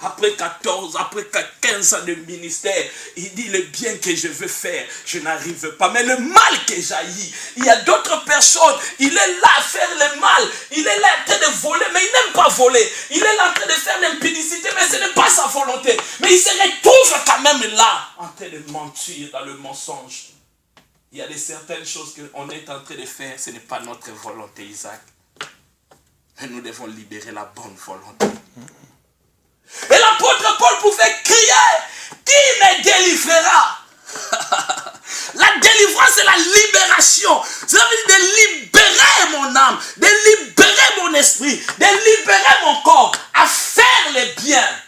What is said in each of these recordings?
Après 14, après 15 ans de ministère, il dit le bien que je veux faire, je n'arrive pas. Mais le mal que jaillit, il y a d'autres personnes, il est là à faire le mal, il est là en train de voler, mais il n'aime pas voler. Il est là en train de faire l'impudicité, mais ce n'est pas sa volonté. Mais il se retrouve quand même là, en train de mentir dans le mensonge. Il y a certaines choses qu'on est en train de faire, ce n'est pas notre volonté, Isaac. Et nous devons libérer la bonne volonté. Et l'apôtre Paul pouvait crier, qui me délivrera? La délivrance, c'est la libération. Ça veut dire de libérer mon âme, de libérer mon esprit, de libérer mon corps, à faire le bien.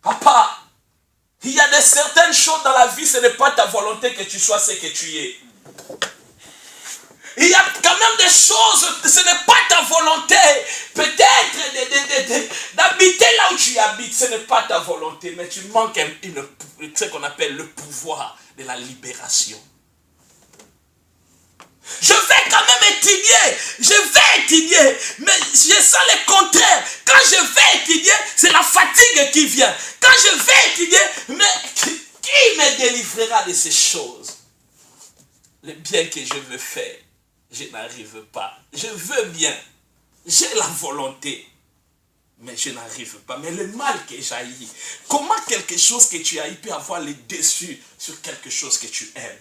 Papa, il y a certaines choses dans la vie, ce n'est pas ta volonté que tu sois ce que tu es. Il y a quand même des choses, ce n'est pas ta volonté, peut-être d'habiter là où tu habites, ce n'est pas ta volonté, mais tu manques ce qu'on appelle le pouvoir de la libération. Je vais quand même étudier, mais je sens le contraire. Quand je vais étudier, c'est la fatigue qui vient. Quand je vais étudier, mais qui me délivrera de ces choses? Le bien que je veux faire, je n'arrive pas. Je veux bien. J'ai la volonté. Mais je n'arrive pas. Mais le mal que jaillit. Comment quelque chose que tu haïs peut avoir le dessus sur quelque chose que tu aimes?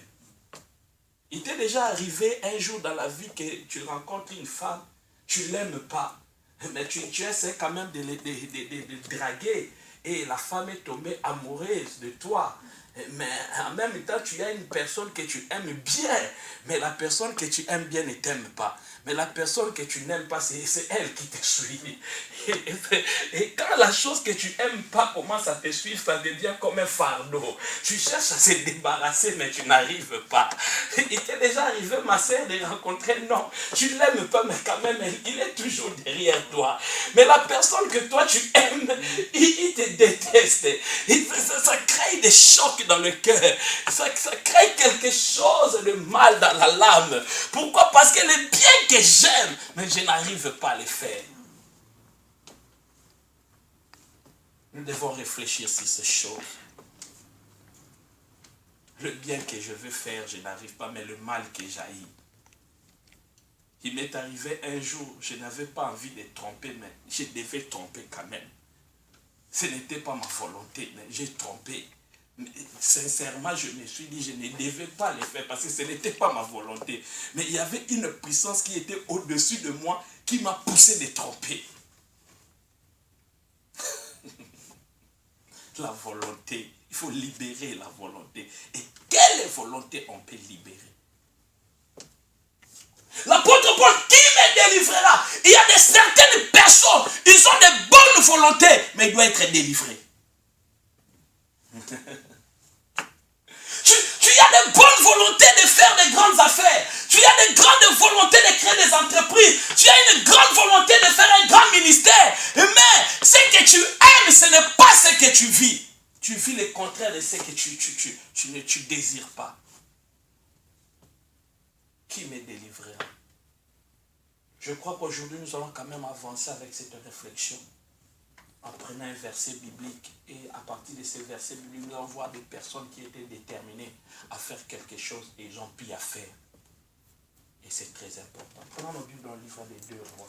Il t'est déjà arrivé un jour dans la vie que tu rencontres une femme, tu ne l'aimes pas. Mais tu essaies quand même de draguer. Et la femme est tombée amoureuse de toi. Mais en même temps, tu as une personne que tu aimes bien, mais la personne que tu aimes bien ne t'aime pas. Mais la personne que tu n'aimes pas, c'est elle qui te suit. Et quand la chose que tu n'aimes pas commence à te suivre, ça devient comme un fardeau. Tu cherches à se débarrasser, mais tu n'arrives pas. Il t'est déjà arrivé, ma sœur, de rencontrer, non, tu ne l'aimes pas, mais quand même, il est toujours derrière toi. Mais la personne que toi tu aimes, il te déteste. Ça crée des chocs dans le cœur. Ça crée quelque chose de mal dans la lame. Pourquoi? Parce que le bien que j'aime, mais je n'arrive pas à le faire. Nous devons réfléchir sur ces choses. Le bien que je veux faire, je n'arrive pas, mais le mal que jaillit. Il m'est arrivé un jour, je n'avais pas envie de tromper, mais je devais tromper quand même. Ce n'était pas ma volonté, mais j'ai trompé. Sincèrement, je me suis dit, je ne devais pas le faire parce que ce n'était pas ma volonté. Mais il y avait une puissance qui était au-dessus de moi qui m'a poussé de tromper. La volonté, il faut libérer la volonté. Et quelle volonté on peut libérer? L'apôtre Paul, qui me délivrera? Il y a certaines personnes, ils ont de bonnes volontés, mais ils doivent être délivrés. Tu as de bonnes volontés de faire de grandes affaires. Tu as de grandes volontés de créer des entreprises. Tu as une grande volonté de faire un grand ministère. Mais ce que tu aimes, ce n'est pas ce que tu vis. Tu vis le contraire de ce que tu désires pas. Qui me délivrera? Je crois qu'aujourd'hui, nous allons quand même avancer avec cette réflexion. En prenant un verset biblique et à partir de ces versets bibliques, nous allons voir des personnes qui étaient déterminées à faire quelque chose et ils ont pu à faire. Et c'est très important. Prenons nos Bibles dans le livre des 2 Rois.